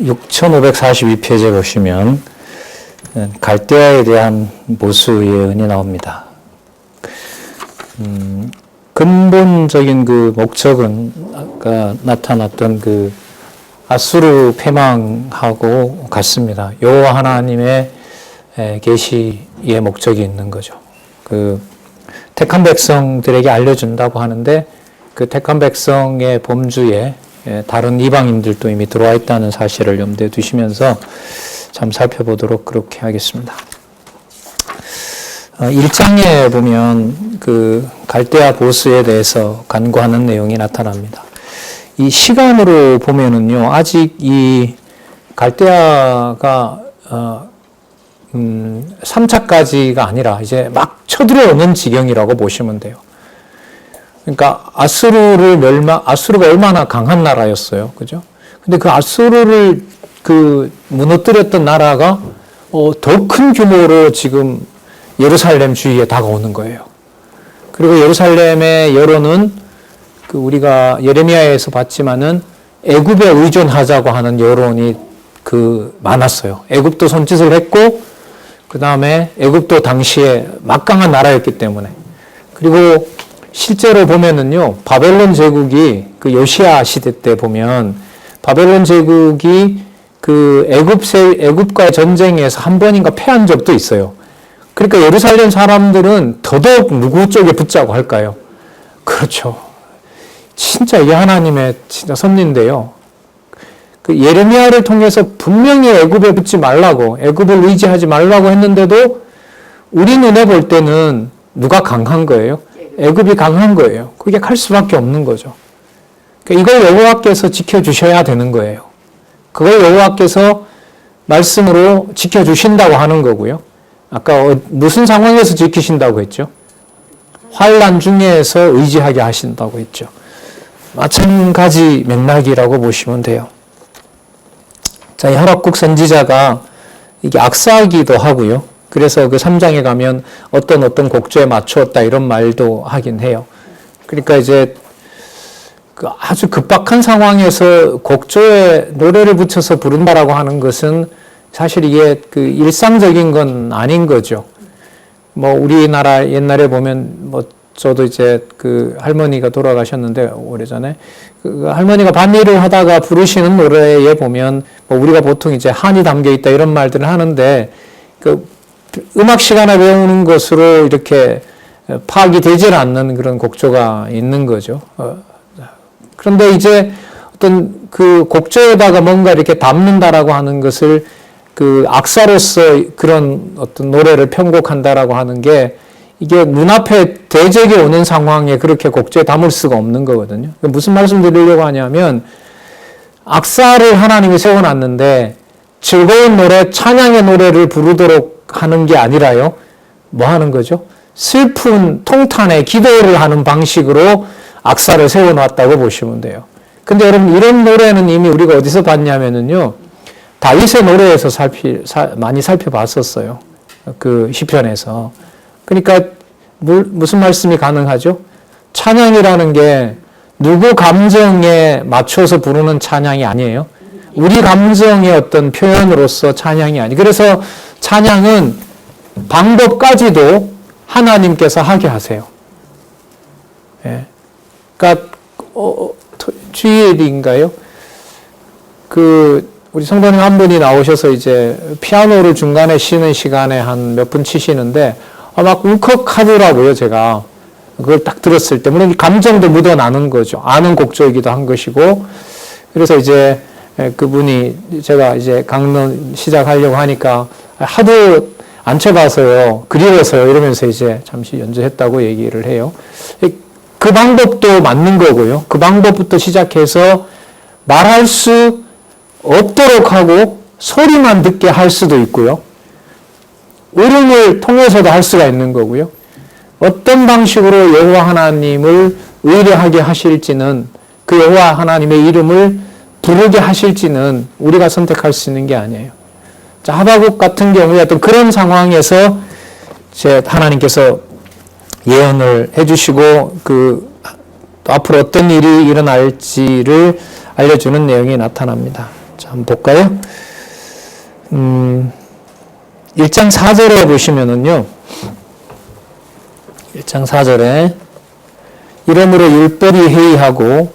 6542페이지에 보시면 갈대아에 대한 모수 예언이 나옵니다. 근본적인 그 목적은 아까 나타났던 그 아수르 패망하고 같습니다. 여호와 하나님의 계시의 목적이 있는 거죠. 그 택한 백성들에게 알려준다고 하는데 그 택한 백성의 범주에 다른 이방인들도 이미 들어와 있다는 사실을 염두에 두시면서 참 살펴보도록 그렇게 하겠습니다. 1장에 보면 그 갈대아 보스에 대해서 간구하는 내용이 나타납니다. 이 시간으로 보면은요, 아직 이 갈대아가 3차까지가 아니라 이제 막 쳐들어오는 지경이라고 보시면 돼요. 그러니까 아수르가 얼마나 강한 나라였어요. 그죠? 근데 그 아수르를 무너뜨렸던 나라가 더 큰 규모로 지금 예루살렘 주위에 다가오는 거예요. 그리고 예루살렘의 여론은 우리가 예레미야에서 봤지만은 애굽에 의존하자고 하는 여론이 많았어요. 애굽도 손짓을 했고, 그 다음에 애굽도 당시에 막강한 나라였기 때문에. 그리고 실제로 보면은요, 바벨론 제국이 요시야 시대 때 보면 바벨론 제국이 애굽과의 전쟁에서 한 번인가 패한 적도 있어요. 그러니까 예루살렘 사람들은 더더욱 누구 쪽에 붙자고 할까요? 그렇죠. 진짜 이게 하나님의 진짜 섭리인데요. 예레미야를 통해서 분명히 애굽에 붙지 말라고, 애굽을 의지하지 말라고 했는데도 우리 눈에 볼 때는 누가 강한 거예요? 애굽이 강한 거예요. 그게 갈 수밖에 없는 거죠. 이걸 여호와께서 지켜주셔야 되는 거예요. 그걸 여호와께서 말씀으로 지켜주신다고 하는 거고요. 아까 무슨 상황에서 지키신다고 했죠? 환난 중에서 의지하게 하신다고 했죠. 마찬가지 맥락이라고 보시면 돼요. 자, 이 하박국 선지자가 이게 악사하기도 하고요. 그래서 그 3장에 가면 어떤 곡조에 맞추었다 이런 말도 하긴 해요. 그러니까 이제 아주 급박한 상황에서 곡조에 노래를 붙여서 부른다라고 하는 것은 사실 이게 일상적인 건 아닌 거죠. 우리나라 옛날에 보면 저도 이제 할머니가 돌아가셨는데 오래전에 할머니가 밭일을 하다가 부르시는 노래에 보면 우리가 보통 이제 한이 담겨 있다 이런 말들을 하는데 음악 시간에 배우는 것으로 이렇게 파악이 되질 않는 그런 곡조가 있는 거죠. 그런데 이제 어떤 곡조에다가 뭔가 이렇게 담는다라고 하는 것을 악사로서 그런 어떤 노래를 편곡한다라고 하는 게 이게 눈앞에 대적이 오는 상황에 그렇게 곡조에 담을 수가 없는 거거든요. 무슨 말씀 드리려고 하냐면 악사를 하나님이 세워놨는데 즐거운 노래, 찬양의 노래를 부르도록 하는 게 아니라요. 뭐 하는 거죠? 슬픈 통탄의 기도를 하는 방식으로 악사를 세워놨다고 보시면 돼요. 근데 여러분 이런 노래는 이미 우리가 어디서 봤냐면은요. 다윗의 노래에서 많이 살펴봤었어요. 시편에서. 그러니까 무슨 말씀이 가능하죠? 찬양이라는 게 누구 감정에 맞춰서 부르는 찬양이 아니에요. 우리 감정의 어떤 표현으로서 찬양이 아니에요. 그래서 찬양은 방법까지도 하나님께서 하게 하세요. 예. 그러니까 주일인가요? 우리 성도님 한 분이 나오셔서 이제 피아노를 중간에 쉬는 시간에 한 몇 분 치시는데 막 울컥하더라고요, 제가. 그걸 딱 들었을 때. 물론 감정도 묻어나는 거죠. 아는 곡조이기도 한 것이고. 그래서 이제 그분이 제가 이제 강론 시작하려고 하니까 하도 안 쳐봐서요, 그리워서요, 이러면서 이제 잠시 연주했다고 얘기를 해요. 그 방법도 맞는 거고요. 그 방법부터 시작해서 말할 수 없도록 하고 소리만 듣게 할 수도 있고요. 울음을 통해서도 할 수가 있는 거고요. 어떤 방식으로 여호와 하나님을 의뢰하게 하실지는 그 여호와 하나님의 이름을 부르게 하실지는 우리가 선택할 수 있는 게 아니에요. 자, 하박국 같은 경우에 어떤 그런 상황에서 하나님께서 예언을 해주시고 또 앞으로 어떤 일이 일어날지를 알려주는 내용이 나타납니다. 자, 한번 볼까요? 1장 4절에 보시면은요. 1장 4절에 이러므로 율법이 해이하고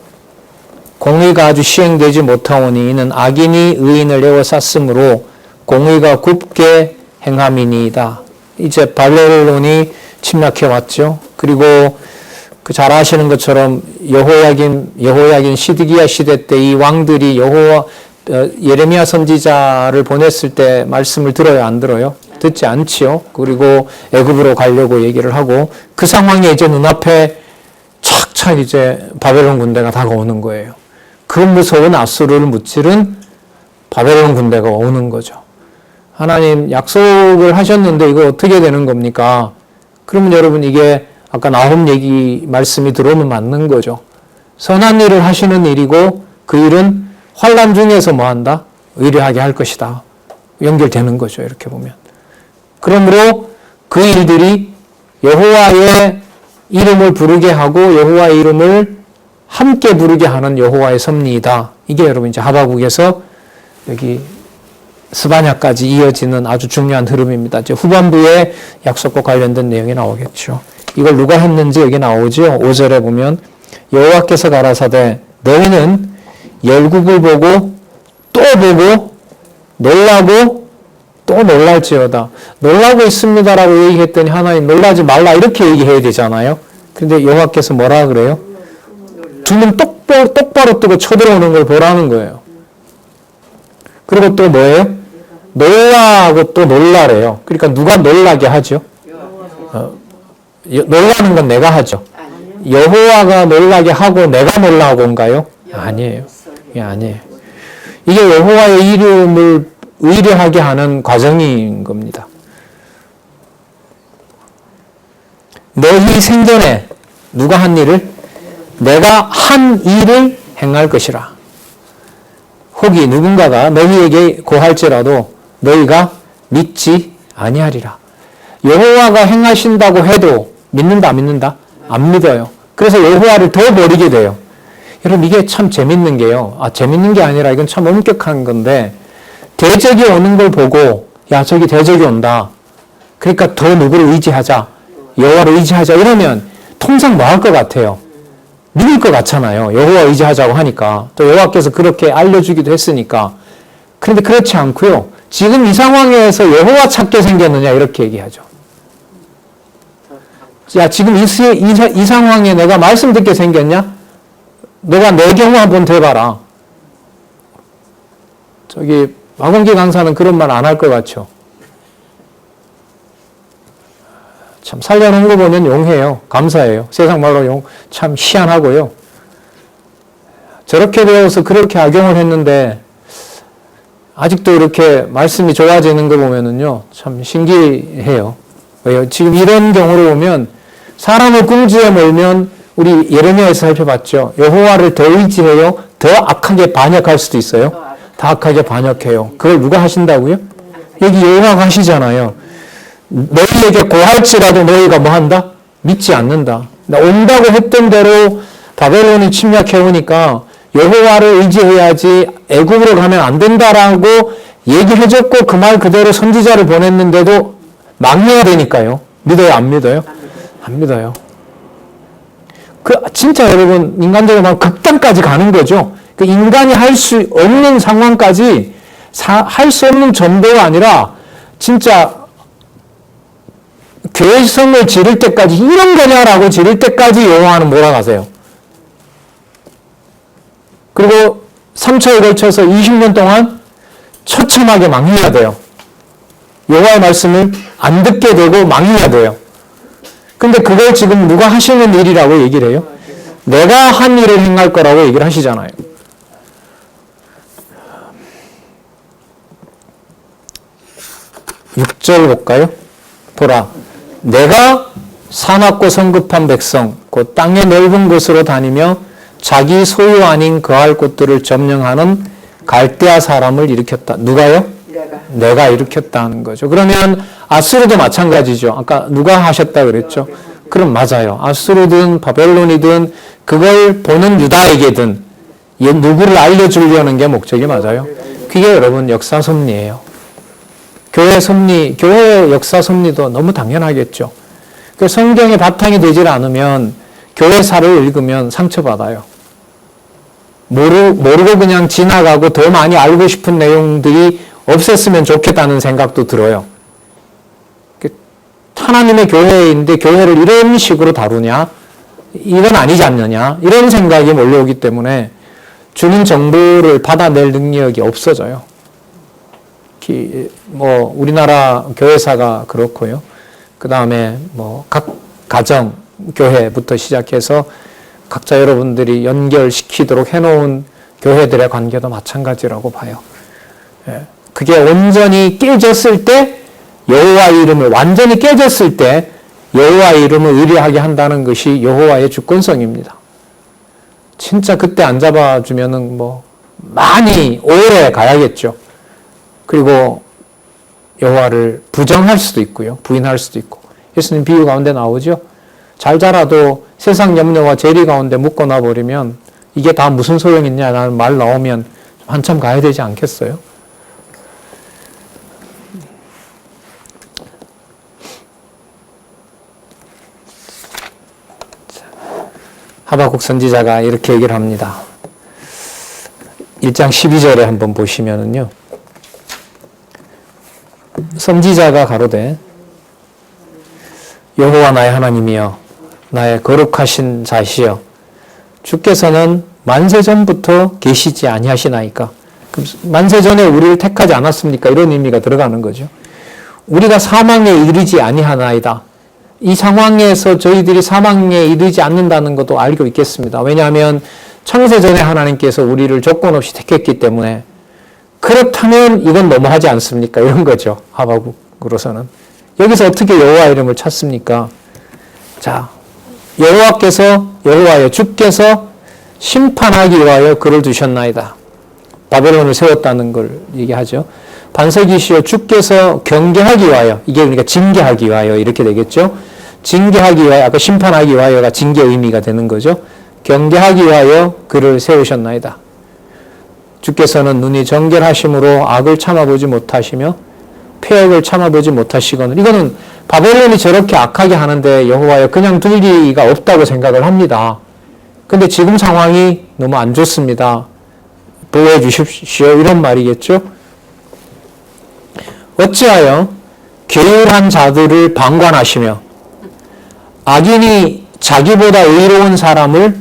공의가 아주 시행되지 못하오니 이는 악인이 의인을 에워쌌으므로 공의가 굽게 행함이니이다. 이제 바벨론이 침략해 왔죠. 그리고 그 잘 아시는 것처럼 여호야긴 시드기야 시대 때 이 왕들이 예레미야 선지자를 보냈을 때 말씀을 들어요, 안 들어요? 듣지 않지요. 그리고 애굽으로 가려고 얘기를 하고 그 상황에 이제 눈앞에 착착 이제 바벨론 군대가 다가오는 거예요. 그 무서운 아수르를 무찌른 바벨론 군대가 오는 거죠. 하나님 약속을 하셨는데 이거 어떻게 되는 겁니까? 그러면 여러분 이게 아까 나홈 얘기 말씀이 들어오면 맞는 거죠. 선한 일을 하시는 일이고 그 일은 환난 중에서 뭐 한다? 의뢰하게 할 것이다. 연결되는 거죠. 이렇게 보면. 그러므로 그 일들이 여호와의 이름을 부르게 하고 여호와의 이름을 함께 부르게 하는 여호와의 섭리이다. 이게 여러분 이제 하바국에서 여기 스바냐까지 이어지는 아주 중요한 흐름입니다. 이제 후반부에 약속과 관련된 내용이 나오겠죠. 이걸 누가 했는지 여기 나오죠. 5절에 보면 여호와께서 가라사대 너희는 열국을 보고 또 보고 놀라고 또 놀랄지어다. 놀라고 있습니다라고 얘기했더니 하나님 놀라지 말라 이렇게 얘기해야 되잖아요. 근데 여호와께서 뭐라 그래요? 두 눈 똑바로 뜨고 쳐들어오는 걸 보라는 거예요. 그리고 또 뭐예요? 놀라고 또 놀라래요. 그러니까 누가 놀라게 하죠? 놀라는 건 내가 하죠. 여호와가 놀라게 하고 내가 놀라고 온가요? 아니에요. 이게 아니에요. 이게 여호와의 이름을 의뢰하게 하는 과정인 겁니다. 너희 생전에 누가 한 일을? 내가 한 일을 행할 것이라. 혹이 누군가가 너희에게 고할지라도 너희가 믿지 아니하리라. 여호와가 행하신다고 해도 믿는다 안 믿는다? 안 믿어요. 그래서 여호와를 더 버리게 돼요. 여러분 이게 참 재밌는 게요. 재밌는 게 아니라 이건 참 엄격한 건데 대적이 오는 걸 보고 야 저기 대적이 온다. 그러니까 더 누구를 의지하자. 여호와를 의지하자 이러면 통상 뭐 할 것 같아요? 믿을 것 같잖아요. 여호와 의지하자고 하니까. 또 여호와께서 그렇게 알려주기도 했으니까. 그런데 그렇지 않고요. 지금 이 상황에서 여호와 찾게 생겼느냐 이렇게 얘기하죠. 야 지금 이 상황에 내가 말씀 듣게 생겼냐? 너가 내 경우 한번 대봐라. 저기 박원기 강사는 그런 말 안 할 것 같죠? 참 살려놓은 거 보면 용해요. 감사해요. 세상 말로 참 희한하고요. 저렇게 배워서 그렇게 악용을 했는데 아직도 이렇게 말씀이 좋아지는 거 보면은요 참 신기해요. 왜요? 지금 이런 경우로 보면 사람을 궁지에 몰면 우리 예레미야에서 살펴봤죠. 여호와를 더 의지해요. 더 악하게 반역할 수도 있어요. 더 악하게 반역해요. 그걸 누가 하신다고요? 여기 여호와가 하시잖아요. 너희에게 고할지라도 너희가 뭐 한다? 믿지 않는다. 온다고 했던 대로 바벨론이 침략해 오니까 여호와를 의지해야지 애굽으로 가면 안 된다라고 얘기해줬고 그 말 그대로 선지자를 보냈는데도 망해야 되니까요. 믿어요? 안 믿어요? 안 믿어요. 진짜 여러분 인간적으로 말하면 극단까지 가는 거죠. 그 인간이 할 수 없는 상황까지 할 수 없는 정도가 아니라 진짜 괴성을 지를 때까지 이런 거냐라고 지를 때까지 여호와는 몰아가세요. 그리고 3차에 걸쳐서 20년 동안 처참하게 망해야 돼요. 여호와의 말씀을 안 듣게 되고 망해야 돼요. 근데 그걸 지금 누가 하시는 일이라고 얘기를 해요? 내가 한 일을 행할 거라고 얘기를 하시잖아요. (6절) 볼까요? 보라 내가 사납고 성급한 백성 곧 땅의 넓은 곳으로 다니며 자기 소유 아닌 거할 곳들을 점령하는 갈대아 사람을 일으켰다. 누가요? 내가 일으켰다는 거죠. 그러면 아수르도 마찬가지죠. 아까 누가 하셨다 그랬죠? 그럼 맞아요. 아수르든 바벨론이든 그걸 보는 유다에게든 누구를 알려주려는 게 목적이 맞아요. 그게 여러분 역사 섭리예요. 교회 섭리, 교회 역사 섭리도 너무 당연하겠죠. 그 성경의 바탕이 되질 않으면 교회사를 읽으면 상처받아요. 모르고 그냥 지나가고 더 많이 알고 싶은 내용들이 없었으면 좋겠다는 생각도 들어요. 하나님의 교회인데 교회를 이런 식으로 다루냐? 이건 아니지 않느냐? 이런 생각이 몰려오기 때문에 주는 정보를 받아낼 능력이 없어져요. 우리나라 교회사가 그렇고요. 그 다음에 각 가정, 교회부터 시작해서 각자 여러분들이 연결시키도록 해놓은 교회들의 관계도 마찬가지라고 봐요. 그게 온전히 깨졌을 때 여호와의 이름을 완전히 깨졌을 때 여호와의 이름을 의리하게 한다는 것이 여호와의 주권성입니다. 진짜 그때 안 잡아주면은 많이 오래 가야겠죠. 그리고 여호와를 부정할 수도 있고요. 부인할 수도 있고. 예수님 비유 가운데 나오죠. 잘 자라도 세상 염려와 재리 가운데 묶어놔 버리면 이게 다 무슨 소용 있냐라는 말 나오면 한참 가야 되지 않겠어요? 하박국 선지자가 이렇게 얘기를 합니다. 1장 12절에 한번 보시면은요. 선지자가 가로되 여호와 나의 하나님이여 나의 거룩하신 자시여 주께서는 만세전부터 계시지 아니하시나이까. 만세전에 우리를 택하지 않았습니까? 이런 의미가 들어가는 거죠. 우리가 사망에 이르지 아니하나이다. 이 상황에서 저희들이 사망에 이르지 않는다는 것도 알고 있겠습니다. 왜냐하면 창세전에 하나님께서 우리를 조건 없이 택했기 때문에. 그렇다면 이건 너무하지 않습니까? 이런 거죠. 하박국으로서는. 여기서 어떻게 여호와 이름을 찾습니까? 자, 여호와여 주께서 심판하기 위하여 그를 두셨나이다. 바벨론을 세웠다는 걸 얘기하죠. 반석이시여 주께서 경계하기 위하여, 이게 그러니까 징계하기 위하여 이렇게 되겠죠. 징계하기 위하여, 아까 심판하기 위하여가 징계 의미가 되는 거죠. 경계하기 위하여 그를 세우셨나이다. 주께서는 눈이 정결하심으로 악을 참아보지 못하시며 폐역을 참아보지 못하시거늘. 이거는 바벨론이 저렇게 악하게 하는데 여호와여 그냥 둘 리가 없다고 생각을 합니다. 근데 지금 상황이 너무 안 좋습니다. 보호해 주십시오. 이런 말이겠죠. 어찌하여 괴율한 자들을 방관하시며 악인이 자기보다 의로운 사람을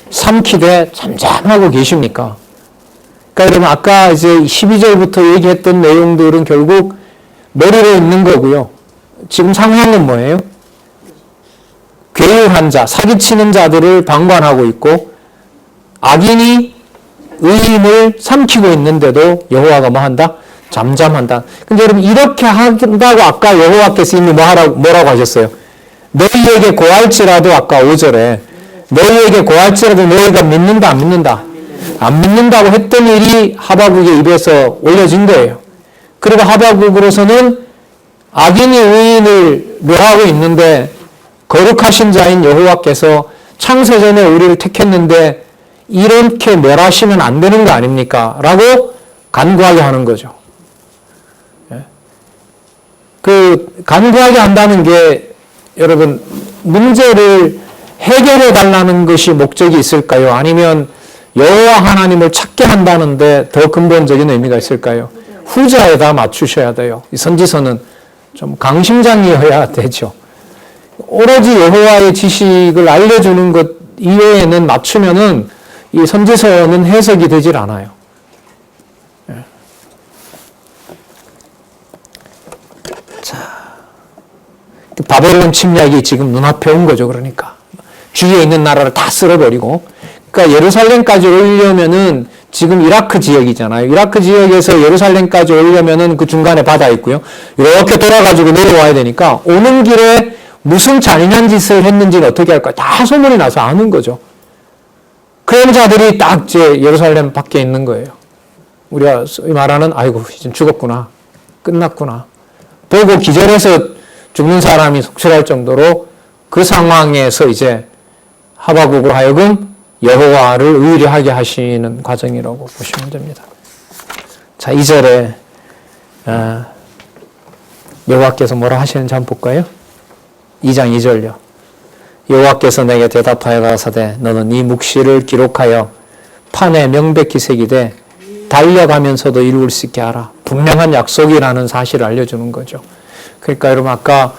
삼키되 잠잠하고 계십니까? 그러니까 여러분 아까 이제 12절부터 얘기했던 내용들은 결국 머리로 있는 거고요. 지금 상황은 뭐예요? 괴율한 자, 사기치는 자들을 방관하고 있고 악인이 의인을 삼키고 있는데도 여호와가 뭐 한다? 잠잠한다. 근데 여러분 이렇게 한다고 아까 여호와께서 이미 뭐라고 하셨어요? 너희에게 고할지라도 아까 5절에 너희에게 고할지라도 너희가 믿는다 안 믿는다? 안 믿는다고 했던 일이 하박국의 입에서 올려진 거예요. 그리고 하박국으로서는 악인이 의인을 묘하고 있는데 거룩하신 자인 여호와께서 창세전에 우리를 택했는데 이렇게 멸하시면 안 되는 거 아닙니까? 라고 간구하게 하는 거죠. 그 간구하게 한다는 게 여러분 문제를 해결해 달라는 것이 목적이 있을까요? 아니면 여호와 하나님을 찾게 한다는데 더 근본적인 의미가 있을까요? 후자에다 맞추셔야 돼요. 이 선지서는 좀 강심장이어야 되죠. 오로지 여호와의 지식을 알려주는 것 이외에는 맞추면은 이 선지서는 해석이 되질 않아요. 자, 바벨론 침략이 지금 눈앞에 온 거죠. 그러니까 주위에 있는 나라를 다 쓸어버리고, 그러니까 예루살렘까지 오려면은 지금 이라크 지역이잖아요. 이라크 지역에서 예루살렘까지 오려면은 그 중간에 바다 있고요. 이렇게 돌아가지고 내려와야 되니까 오는 길에 무슨 잔인한 짓을 했는지를 어떻게 할까? 다 소문이 나서 아는 거죠. 그런 자들이 딱 이제 예루살렘 밖에 있는 거예요. 우리가 말하는 아이고 이제 죽었구나. 끝났구나. 보고 기절해서 죽는 사람이 속출할 정도로 그 상황에서 이제 하박국으로 하여금 여호와를 의뢰하게 하시는 과정이라고 보시면 됩니다. 자, 2절에 여호와께서 뭐라 하시는지 한번 볼까요? 2장 2절요. 여호와께서 내게 대답하여 가라사대 너는 이 묵시를 기록하여 판에 명백히 새기되 달려가면서도 이룰 수 있게 하라. 분명한 약속이라는 사실을 알려주는 거죠. 그러니까 여러분 아까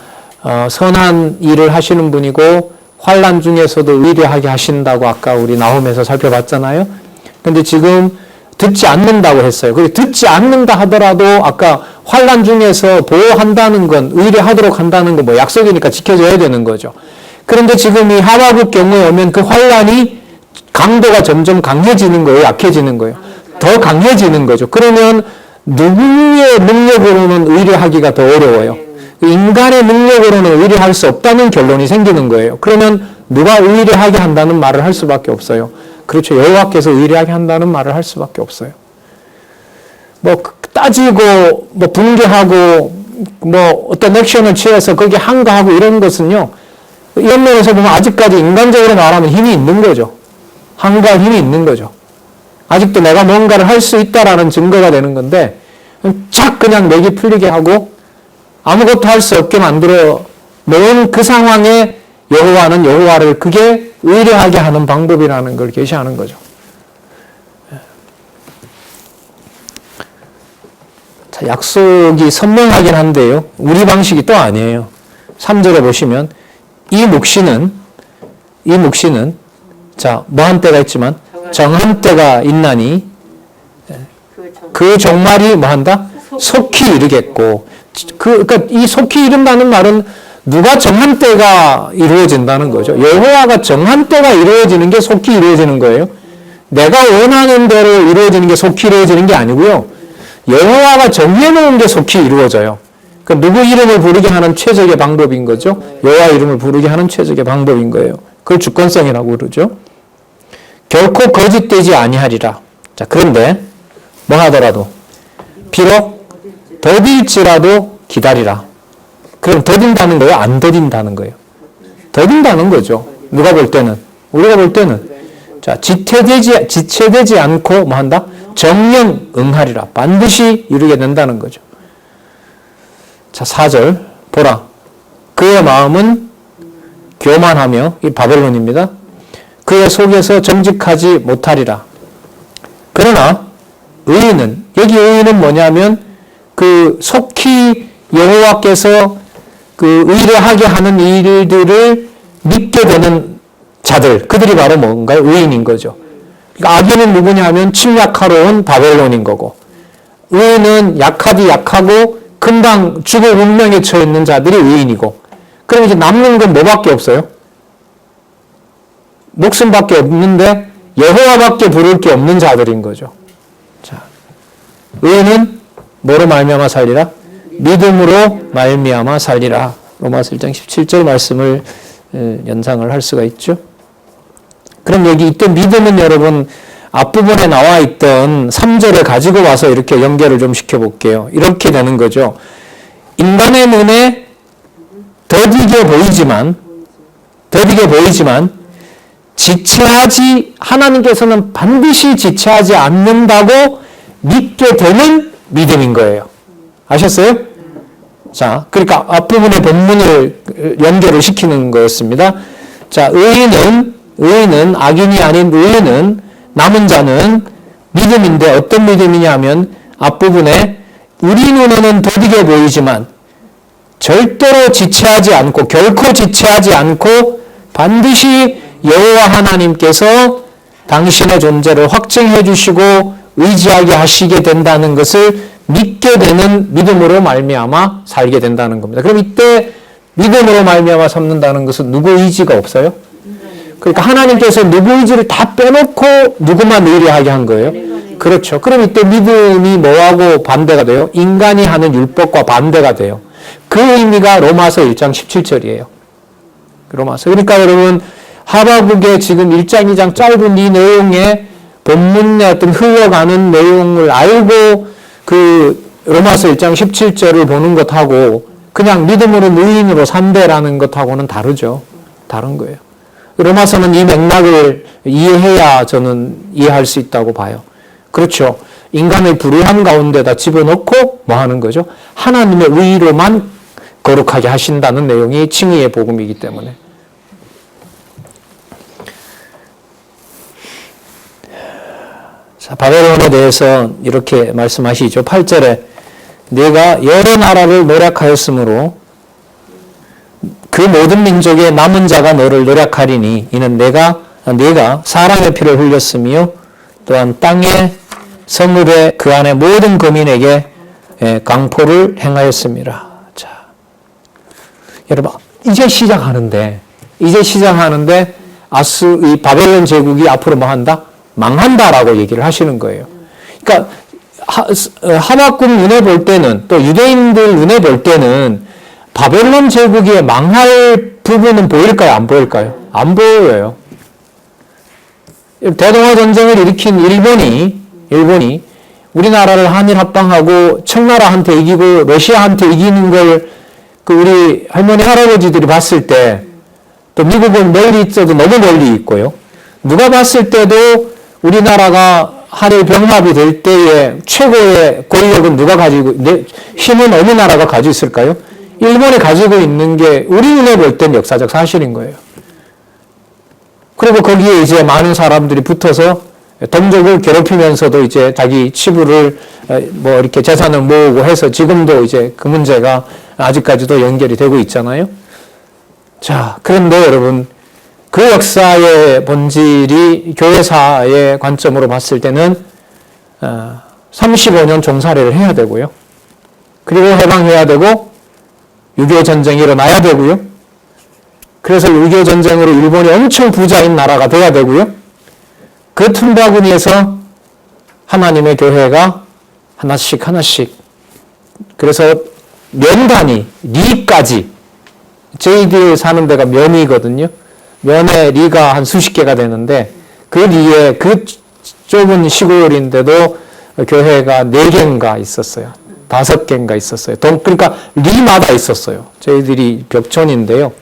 선한 일을 하시는 분이고 환난 중에서도 의리하게 하신다고 아까 우리 나홈에서 살펴봤잖아요. 근데 지금 듣지 않는다고 했어요. 그리고 듣지 않는다 하더라도 아까 환난 중에서 보호한다는 건 의리하도록 한다는 건 뭐 약속이니까 지켜져야 되는 거죠. 그런데 지금 이 하바국 경우에 오면 그 환난이 강도가 점점 강해지는 거예요, 약해지는 거예요. 더 강해지는 거죠. 그러면 누구의 능력으로는 의리하기가 더 어려워요. 인간의 능력으로는 의리할 수 없다는 결론이 생기는 거예요. 그러면 누가 의리하게 한다는 말을 할 수밖에 없어요. 그렇죠. 여호와께서 의리하게 한다는 말을 할 수밖에 없어요. 뭐 따지고 뭐 분개하고 뭐 어떤 액션을 취해서 거기에 항거하고 이런 것은요. 이런 면에서 보면 아직까지 인간적으로 말하면 힘이 있는 거죠. 항거할 힘이 있는 거죠. 아직도 내가 뭔가를 할 수 있다라는 증거가 되는 건데 착 그냥 맥이 풀리게 하고 아무것도 할 수 없게 만들어 놓은 그 상황에 여호와는 여호와를 그게 의뢰하게 하는 방법이라는 걸 계시하는 거죠. 자, 약속이 선명하긴 한데요. 우리 방식이 또 아니에요. 3절에 보시면 이 묵시는 자, 뭐한 때가 있지만 정한 때가 있나니 그 종말이 뭐한다? 속히 이르겠고 그러니까 이 속히 이른다는 말은 누가 정한 때가 이루어진다는 거죠. 여호와가 정한 때가 이루어지는 게 속히 이루어지는 거예요. 내가 원하는 대로 이루어지는 게 속히 이루어지는 게 아니고요. 여호와가 정해놓은 게 속히 이루어져요. 그러니까 누구 이름을 부르게 하는 최적의 방법인 거죠. 여호와 이름을 부르게 하는 최적의 방법인 거예요. 그걸 주권성이라고 그러죠. 결코 거짓되지 아니하리라. 자, 그런데 뭐 하더라도 비록 더딜지라도 기다리라. 그럼 더딘다는 거예요? 안 더딘다는 거예요? 더딘다는 거죠. 누가 볼 때는? 우리가 볼 때는. 자, 지체되지 않고 뭐 한다? 정령 응하리라. 반드시 이루게 된다는 거죠. 자, 4절 보라. 그의 마음은 교만하며 이 바벨론입니다. 그의 속에서 정직하지 못하리라. 그러나 의인은 여기 의인은 뭐냐면 그 속히 여호와께서 그 의뢰하게 하는 일들을 믿게 되는 자들, 그들이 바로 뭔가요? 의인인 거죠. 그러니까 악인은 누구냐 하면 침략하러 온 바벨론인 거고, 의인은 약하디 약하고 금방 죽을 운명에 처해 있는 자들이 의인이고, 그럼 이제 남는 건 뭐밖에 없어요? 목숨밖에 없는데 여호와밖에 부를 게 없는 자들인 거죠. 자, 의인은 뭐로 말미암아 살리라? 믿음으로 말미암아 살리라. 로마서 1장 17절 말씀을 연상을 할 수가 있죠. 그럼 여기 있던 믿음은 여러분 앞부분에 나와 있던 3절을 가지고 와서 이렇게 연결을 좀 시켜볼게요. 이렇게 되는 거죠. 인간의 눈에 더디게 보이지만 하나님께서는 반드시 지체하지 않는다고 믿게 되는 믿음인 거예요. 아셨어요? 자, 그러니까 앞부분의 본문을 연결을 시키는 거였습니다. 자, 의인은 악인이 아닌 의인은 남은 자는 믿음인데 어떤 믿음이냐 하면 앞부분에 우리 눈에는 더디게 보이지만 절대로 지체하지 않고 결코 지체하지 않고 반드시 여호와 하나님께서 당신의 존재를 확증해 주시고 의지하게 하시게 된다는 것을 믿게 되는 믿음으로 말미암아 살게 된다는 겁니다. 그럼 이때 믿음으로 말미암아 삼는다는 것은 누구 의지가 없어요? 그러니까 하나님께서 누구 의지를 다 빼놓고 누구만 의뢰하게 한 거예요? 그렇죠. 그럼 이때 믿음이 뭐하고 반대가 돼요? 인간이 하는 율법과 반대가 돼요. 그 의미가 로마서 1장 17절이에요. 로마서. 그러니까 여러분 하바국의 지금 1장 2장 짧은 이 내용에 본문의 어떤 흘러가는 내용을 알고 그 로마서 1장 17절을 보는 것하고 그냥 믿음으로 의인으로 산대라는 것하고는 다르죠. 다른 거예요. 로마서는 이 맥락을 이해해야 저는 이해할 수 있다고 봐요. 그렇죠. 인간의 불의함 가운데다 집어넣고 뭐 하는 거죠? 하나님의 의로만 거룩하게 하신다는 내용이 칭의의 복음이기 때문에. 자, 바벨론에 대해서 이렇게 말씀하시죠. 8절에 내가 여러 나라를 노략하였으므로 그 모든 민족의 남은 자가 너를 노략하리니 이는 내가 사람의 피를 흘렸으며 또한 땅의 성읍에 그 안에 모든 거민에게 강포를 행하였습니다. 자, 여러분 이제 시작하는데 이 바벨론 제국이 앞으로 뭐 한다? 망한다라고 얘기를 하시는 거예요. 그러니까 하박국 눈에 볼 때는 또 유대인들 눈에 볼 때는 바벨론 제국이 망할 부분은 보일까요? 안 보일까요? 안 보여요. 대동아 전쟁을 일으킨 일본이 우리나라를 한일 합방하고 청나라한테 이기고 러시아한테 이기는 걸 그 우리 할머니 할아버지들이 봤을 때 또 미국은 멀리 있어도 너무 멀리 있고요. 누가 봤을 때도 우리나라가 한일 병합이 될 때에 최고의 권력은 누가 가지고 힘은 어느 나라가 가지고 있을까요? 일본이 가지고 있는 게 우리 눈에 볼 땐 역사적 사실인 거예요. 그리고 거기에 이제 많은 사람들이 붙어서 동족을 괴롭히면서도 이제 자기 치부를 뭐 이렇게 재산을 모으고 해서 지금도 이제 그 문제가 아직까지도 연결이 되고 있잖아요. 자, 그런데 여러분 그 역사의 본질이 교회사의 관점으로 봤을 때는 35년 종살이를 해야 되고요. 그리고 해방해야 되고 6.25 전쟁이 일어나야 되고요. 그래서 6.25 전쟁으로 일본이 엄청 부자인 나라가 돼야 되고요. 그 틈바구니에서 하나님의 교회가 하나씩 그래서 면 단위, 리까지 저희들 사는 데가 면이거든요. 면에 리가 한 수십 개가 되는데 그 리에 그 좁은 시골인데도 교회가 4개인가 있었어요. 5개인가 있었어요. 그러니까 리마다 있었어요. 저희들이 벽촌인데요.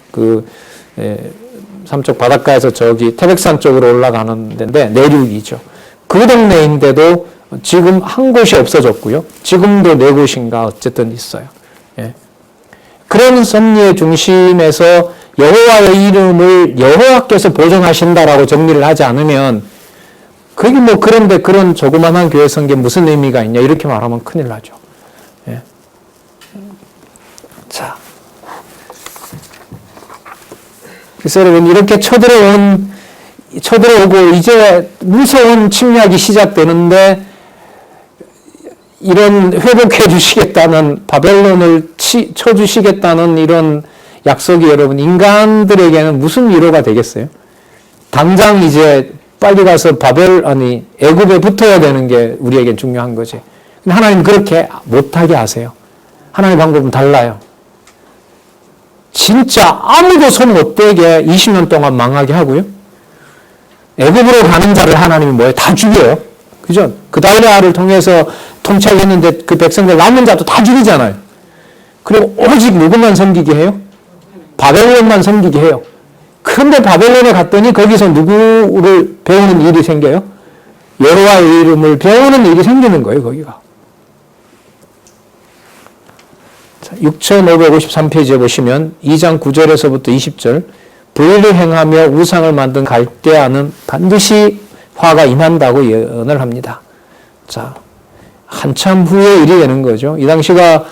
삼쪽 바닷가에서 저기 태백산 쪽으로 올라가는 데인데 내륙이죠. 그 동네인데도 지금 한 곳이 없어졌고요. 지금도 4곳인가 어쨌든 있어요. 예. 그런 섭리의 중심에서 여호와의 이름을 여호와께서 보존하신다라고 정리를 하지 않으면 그게 뭐 그런데 그런 조그만한 교회 성게 무슨 의미가 있냐 이렇게 말하면 큰일 나죠. 예. 자, 그래서 여러분 이렇게 쳐들어오고 이제 무서운 침략이 시작되는데 이런 회복해 주시겠다는 바벨론을 쳐주시겠다는 이런 약속이 여러분 인간들에게는 무슨 위로가 되겠어요? 당장 이제 빨리 가서 애굽에 붙어야 되는 게 우리에겐 중요한 거지. 근데 하나님 그렇게 못하게 하세요. 하나님의 방법은 달라요. 진짜 아무도 손 못 대게 20년 동안 망하게 하고요. 애굽으로 가는 자를 하나님이 뭐예요? 다 죽여요. 그죠? 그다리아를 통해서 통치하겠는데 그 백성들 남은 자도 다 죽이잖아요. 그리고 오직 누구만 섬기게 해요? 바벨론만 섬기게 해요. 그런데 바벨론에 갔더니 거기서 누구를 배우는 일이 생겨요? 여호와의 이름을 배우는 일이 생기는 거예요, 거기가. 6553페이지에 보시면 2장 9절에서부터 20절 불의를 행하며 우상을 만든 갈대아는 반드시 화가 임한다고 예언을 합니다. 자, 한참 후의 일이 되는 거죠. 이 당시가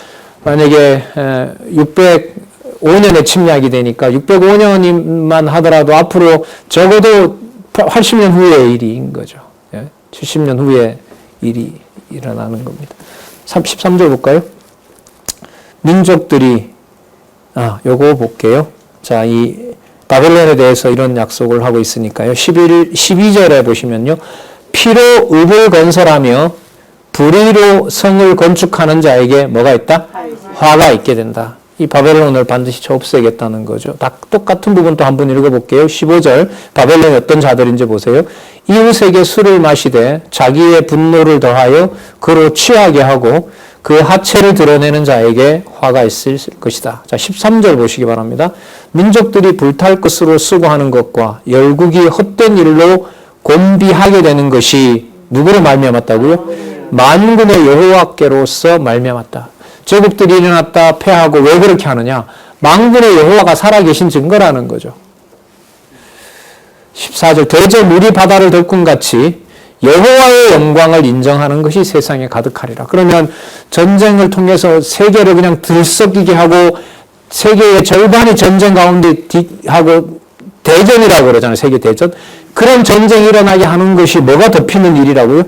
만약에 605년에 침략이 되니까 605년만 하더라도 앞으로 적어도 80년 후의 일인 거죠. 70년 후에 일이 일어나는 겁니다. 13절 볼까요? 민족들이 요거 볼게요. 자, 이 바벨론에 대해서 이런 약속을 하고 있으니까요. 12절에 보시면요. 피로 읍을 건설하며 불의로 성을 건축하는 자에게 뭐가 있다? 화가 있게 된다. 이 바벨론을 반드시 없애겠다는 거죠. 똑같은 부분 또 한번 읽어볼게요. 15절 바벨론이 어떤 자들인지 보세요. 이웃에게 술을 마시되 자기의 분노를 더하여 그로 취하게 하고 그 하체를 드러내는 자에게 화가 있을 것이다. 자, 13절 보시기 바랍니다. 민족들이 불탈 것으로 수고하는 것과 열국이 헛된 일로 곤비하게 되는 것이 누구로 말미암았다고요? 만군의 여호와께로서 말미암았다. 제국들이 일어났다 패하고 왜 그렇게 하느냐? 만군의 여호와가 살아계신 증거라는 거죠. 14절 대저 물이 바다를 덮군 같이 여호와의 영광을 인정하는 것이 세상에 가득하리라. 그러면 전쟁을 통해서 세계를 그냥 들썩이게 하고 세계의 절반이 전쟁 가운데 하고 대전이라고 그러잖아요. 세계 대전. 그런 전쟁이 일어나게 하는 것이 뭐가 덮이는 일이라고요?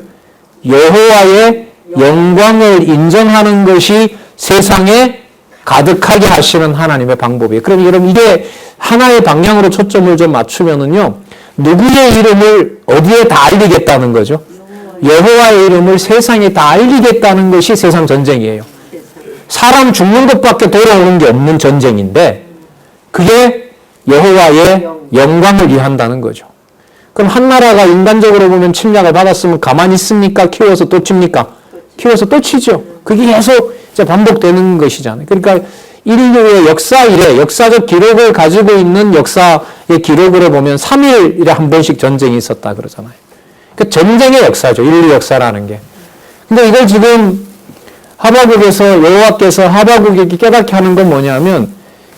여호와의 영광을 인정하는 것이 세상에 가득하게 하시는 하나님의 방법이에요. 그럼 여러분 이게 하나의 방향으로 초점을 좀 맞추면은요. 누구의 이름을 어디에 다 알리겠다는 거죠? 여호와의 이름을 세상에 다 알리겠다는 것이 세상 전쟁이에요. 사람 죽는 것밖에 돌아오는 게 없는 전쟁인데 그게 여호와의 영광을 위한다는 거죠. 그럼 한 나라가 인간적으로 보면 침략을 받았으면 가만히 있습니까? 키워서 또 칩니까? 키워서 또 치죠. 그게 계속 이제 반복되는 것이잖아요. 그러니까 인류의 역사 이래 역사적 기록을 가지고 있는 역사의 기록으로 보면 3일에 한 번씩 전쟁이 있었다 그러잖아요. 그 전쟁의 역사죠. 인류 역사라는 게. 근데 이걸 지금 하바국에서 여호와께서 하바국에게 깨닫게 하는 건 뭐냐면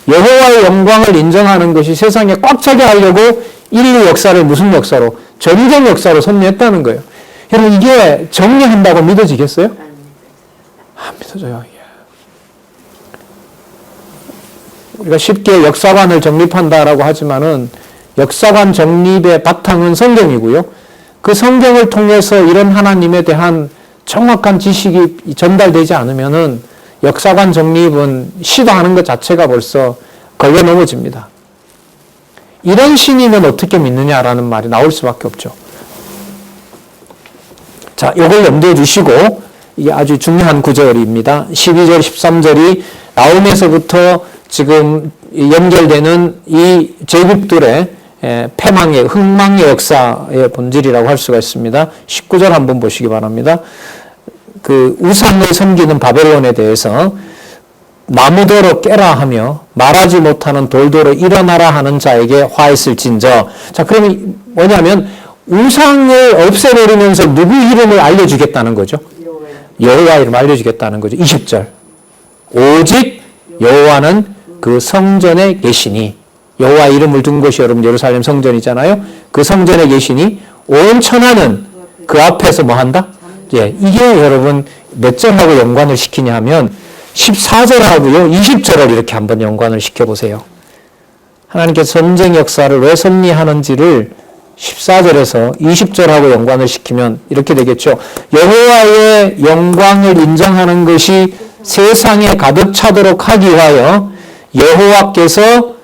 여호와의 영광을 인정하는 것이 세상에 꽉 차게 하려고 인류 역사를 무슨 역사로? 전쟁 역사로 섭리했다는 거예요. 여러분 이게 정리한다고 믿어지겠어요? 안 믿어져요. 우리가 쉽게 역사관을 정립한다라고 하지만은 역사관 정립의 바탕은 성경이고요. 그 성경을 통해서 이런 하나님에 대한 정확한 지식이 전달되지 않으면은 역사관 정립은 시도하는 것 자체가 벌써 걸려 넘어집니다. 이런 신이면 어떻게 믿느냐라는 말이 나올 수밖에 없죠. 자, 이걸 염두에 두시고 이게 아주 중요한 구절입니다. 12절, 13절이 나옴에서부터 지금 연결되는 이 제국들의 패망의, 흥망의 역사의 본질이라고 할 수가 있습니다. 19절 한번 보시기 바랍니다. 그 우상을 섬기는 바벨론에 대해서 나무더러 깨라 하며 말하지 못하는 돌더러 일어나라 하는 자에게 화했을진저. 자, 그러면 뭐냐면 우상을 없애버리면서 누구 이름을 알려주겠다는 거죠? 여호와 이름 알려주겠다는 거죠. 20절. 오직 여호와는 그 성전에 계시니, 여호와 이름을 둔 곳이 여러분 예루살렘 성전이잖아요. 그 성전에 계시니 온 천하는 그 앞에서 뭐 한다? 예, 이게 여러분 몇 절하고 연관을 시키냐 하면 14절하고요 20절을 이렇게 한번 연관을 시켜보세요. 하나님께서 전쟁 역사를 왜 섭리하는지를 14절에서 20절하고 연관을 시키면 이렇게 되겠죠. 여호와의 영광을 인정하는 것이 세상에 가득 차도록 하기 위하여 여호와께서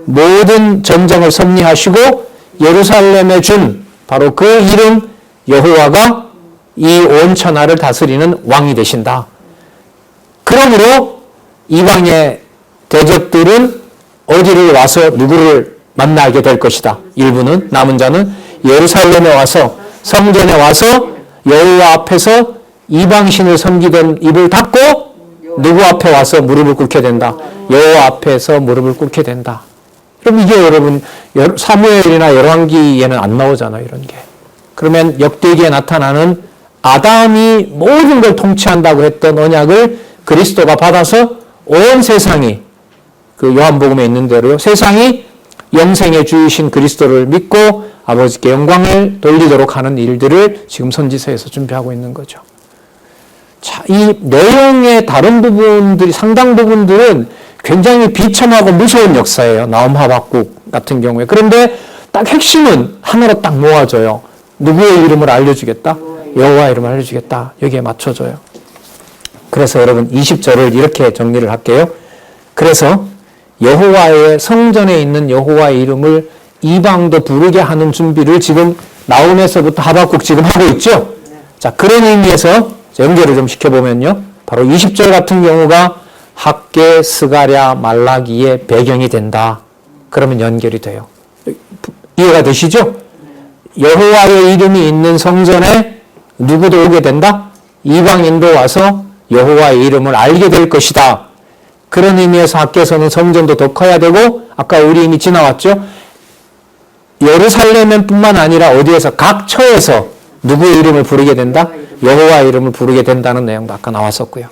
모든 전쟁을 섭리하시고 예루살렘에 준 바로 그 이름 여호와가 이 온 천하를 다스리는 왕이 되신다. 그러므로 이방의 대적들은 어디를 와서 누구를 만나게 될 것이다. 일부는 남은 자는 예루살렘에 와서 성전에 와서 여호와 앞에서 이방신을 섬기던 입을 닫고 누구 앞에 와서 무릎을 꿇게 된다. 여호와 앞에서 무릎을 꿇게 된다. 그럼 이게 여러분 사무엘이나 열왕기에는 안 나오잖아요. 이런 게. 그러면 역대기에 나타나는 아담이 모든 걸 통치한다고 했던 언약을 그리스도가 받아서 온 세상이 그 요한복음에 있는 대로요. 세상이 영생의 주이신 그리스도를 믿고 아버지께 영광을 돌리도록 하는 일들을 지금 선지서에서 준비하고 있는 거죠. 자, 이 내용의 다른 부분들이 상당 부분들은 굉장히 비참하고 무서운 역사예요. 나홈 하박국 같은 경우에. 그런데 딱 핵심은 하나로 딱 모아져요. 누구의 이름을 알려주겠다? 여호와 이름을 알려주겠다. 여기에 맞춰져요. 그래서 여러분 20절을 이렇게 정리를 할게요. 그래서 여호와의 성전에 있는 여호와의 이름을 이방도 부르게 하는 준비를 지금 나홈에서부터 하박국 지금 하고 있죠. 자, 그런 의미에서 연결을 좀 시켜보면요. 바로 20절 같은 경우가 학개, 스가랴, 말라기의 배경이 된다. 그러면 연결이 돼요. 이해가 되시죠? 여호와의 이름이 있는 성전에 누구도 오게 된다? 이방인도 와서 여호와의 이름을 알게 될 것이다. 그런 의미에서 학개서는 성전도 더 커야 되고 아까 우리 이미 지나왔죠? 예루살렘뿐만 아니라 어디에서 각 처에서 누구의 이름을 부르게 된다? 여호와 이름을 부르게 된다는 내용도 아까 나왔었고요.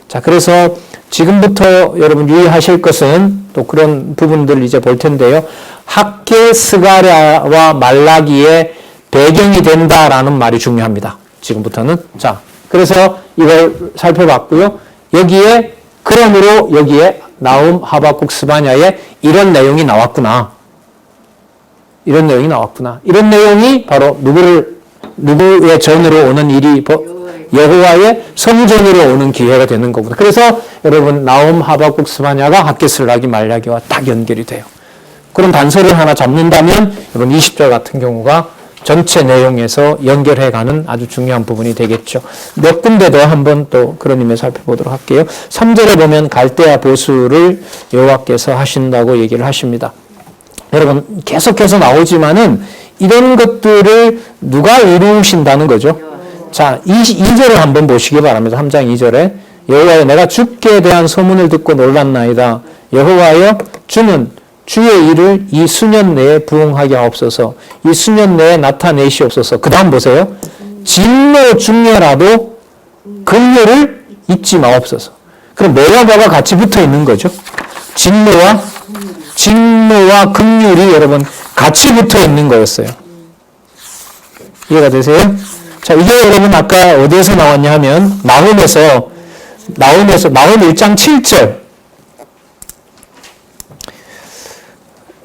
자, 그래서 지금부터 여러분 유의하실 것은 또 그런 부분들을 이제 볼 텐데요. 학개, 스가랴와 말라기의 배경이 된다라는 말이 중요합니다. 지금부터는. 자, 그래서 이걸 살펴봤고요. 그러므로 여기에 나훔, 하박국, 스바냐에 이런 내용이 나왔구나. 이런 내용이 바로 누구의 전으로 오는 일이 여호와의 성전으로 오는 기회가 되는 거구나. 그래서 여러분 나훔, 하박국, 스바냐가 학개, 스가랴, 말라기와 딱 연결이 돼요. 그런 단서를 하나 잡는다면 여러분 20절 같은 경우가 전체 내용에서 연결해가는 아주 중요한 부분이 되겠죠. 몇 군데 더 한번 또 그런 의미에 살펴보도록 할게요. 3절에 보면 갈대아 보수를 여호와께서 하신다고 얘기를 하십니다. 여러분 계속해서 나오지만은 이런 것들을 누가 이루신다는 거죠. 자, 2절을 한번 보시기 바랍니다. 3장 2절에 여호와여 내가 주께 대한 소문을 듣고 놀랐나이다. 여호와여 주는 주의 일을 이 수년 내에 부응하게 하옵소서. 이 수년 내에 나타내시옵소서. 그 다음 보세요. 진노 중에라도 긍휼을 잊지 마옵소서. 그럼 뭐와 뭐가 같이 붙어 있는 거죠? 진노와 긍휼이 여러분 같이 붙어 있는 거였어요. 이해가 되세요? 자, 이게 여러분 아까 어디에서 나왔냐 하면 나훔 1장 7절.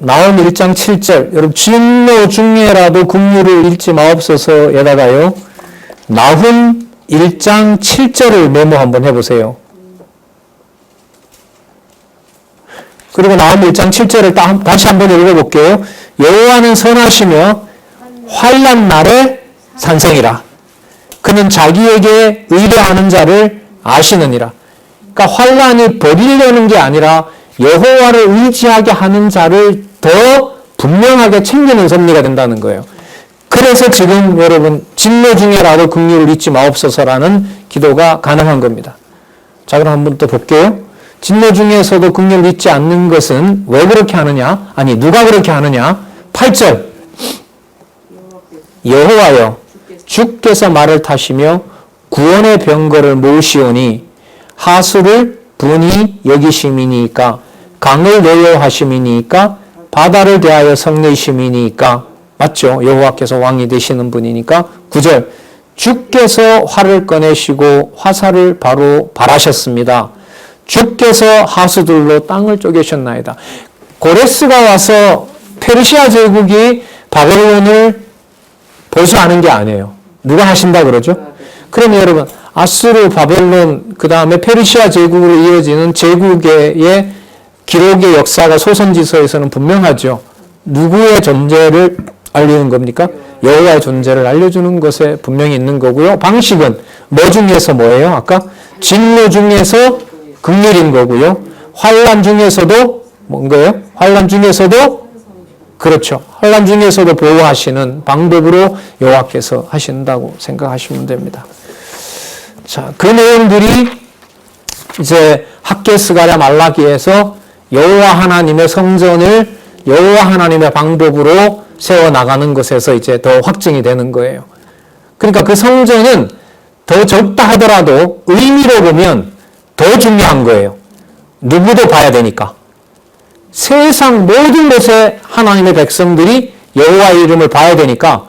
나훔 1장 7절. 여러분 진노 중에라도 긍휼을 잃지 마옵소서에다가요. 나훔 1장 7절을 메모 한번 해보세요. 그리고 나훔 1장 7절을 다시 한번 읽어볼게요. 여호와는 선하시며 환난 날에 산성이라. 그는 자기에게 의뢰하는 자를 아시느니라. 그러니까 환난이 버리려는 게 아니라 여호와를 의지하게 하는 자를 더 분명하게 챙기는 섭리가 된다는 거예요. 그래서 지금 여러분 진노 중에라도 긍휼을 잊지 마옵소서라는 기도가 가능한 겁니다. 자, 그럼 한번 또 볼게요. 진노 중에서도 긍휼을 잊지 않는 것은 왜 그렇게 하느냐? 아니, 누가 그렇게 하느냐? 8절. 여호와여 주께서 말을 타시며 구원의 병거를 모으시오니 하수를 분이 여기심이니까 강을 노여하심이니까 바다를 대하여 성내심이니까. 맞죠? 여호와께서 왕이 되시는 분이니까. 9절. 주께서 활을 꺼내시고 화살을 바로 발하셨습니다. 주께서 하수들로 땅을 쪼개셨나이다. 고레스가 와서 페르시아 제국이 바벨론을 보수하는 게 아니에요. 누가 하신다 그러죠? 그러면 여러분 아수르, 바벨론, 그 다음에 페르시아 제국으로 이어지는 제국의 기록의 역사가 소선지서에서는 분명하죠. 누구의 존재를 알리는 겁니까? 여호와의 존재를 알려주는 것에 분명히 있는 거고요. 방식은 뭐 중에서 뭐예요? 아까 진노 중에서 긍휼인 거고요. 환난 중에서도 뭔가요? 환난 중에서도 그렇죠. 환난 중에서도 보호하시는 방법으로 여호와께서 하신다고 생각하시면 됩니다. 자, 그 내용들이 이제 학개, 스가랴, 말라기에서 여호와 하나님의 성전을 여호와 하나님의 방법으로 세워나가는 것에서 이제 더 확증이 되는 거예요. 그러니까 그 성전은 더 적다 하더라도 의미로 보면 더 중요한 거예요. 누구도 봐야 되니까. 세상 모든 곳에 하나님의 백성들이 여호와의 이름을 봐야 되니까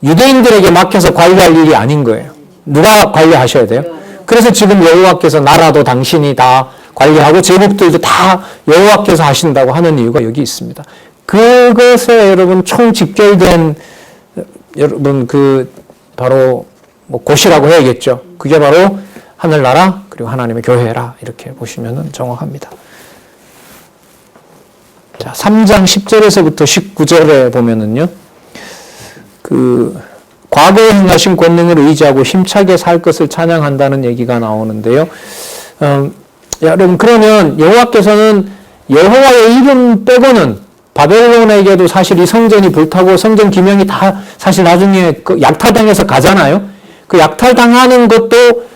유대인들에게 맡겨서 관리할 일이 아닌 거예요. 누가 관리하셔야 돼요? 그래서 지금 여호와께서 나라도 당신이 다 관리하고 제국들도 다 여호와께서 하신다고 하는 이유가 여기 있습니다. 그것에 여러분 총 집결된 여러분 그 바로 뭐 곳이라고 해야겠죠. 그게 바로 하늘나라 그리고 하나님의 교회라 이렇게 보시면 정확합니다. 자, 3장 10절에서부터 19절에 보면은요. 과거에 행하신 권능을 의지하고 힘차게 살 것을 찬양한다는 얘기가 나오는데요. 여러분 그러면 여호와께서는 여호와의 이름 빼고는 바벨론에게도 사실 이 성전이 불타고 성전 기명이 다 사실 나중에 그 약탈당해서 가잖아요. 그 약탈당하는 것도